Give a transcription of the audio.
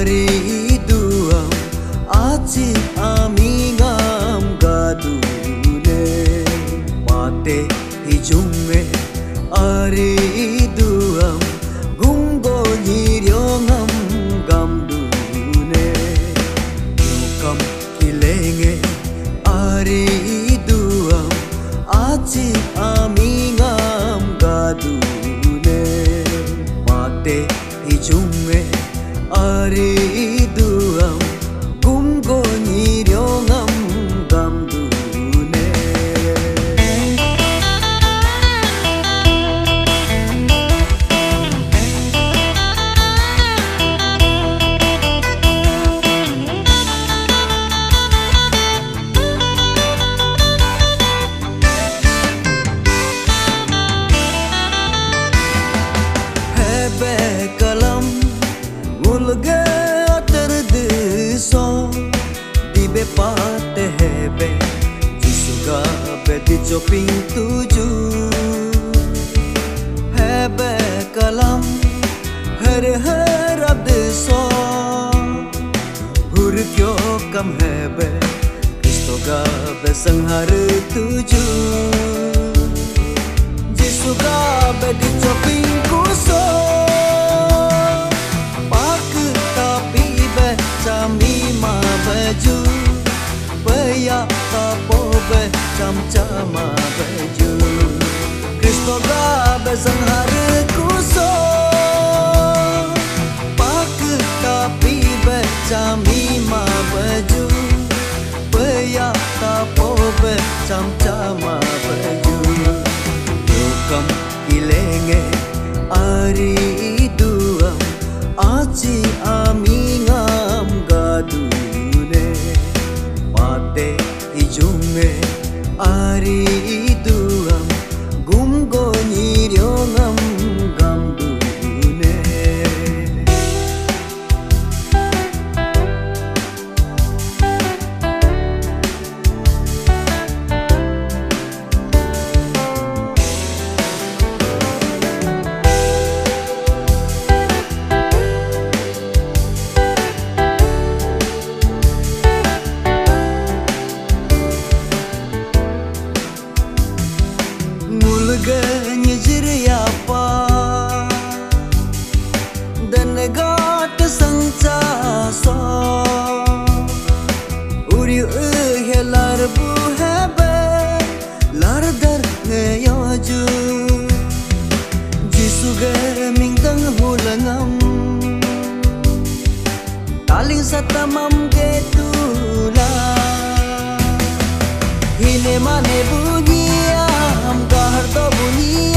Ari duam aci ami ngam gadune mate hijunge ari duam gumgo nyiriongam gamdune yukam kilenge ari duam aci ami ngam gadune mate hijunge ari duam gumgo nyiriongam gamdune hebe kalam mulge terdeso di bepat hebe jisuga bedi joping tuju hebe kalam har harap deso hur kyo kam hebe kristoga besang har tuju jisuga bedi joping kuso Chami ma baju Baya tapo be cham chama baju Kristo ga besang hari kuso Pak tapi be chami ma baju Baya tapo be cham chama baju Yukam ilenge ari duam aci ami ngam gadune mate hijunge ari duam gumgo nyiriongam gamdune Mulganya jiriapa dan gat sangca so uri helar bu habe lar dar ngayaju jisuge mingdang hulangam taling satamam getula hine mane bunyi am gahar to bunyi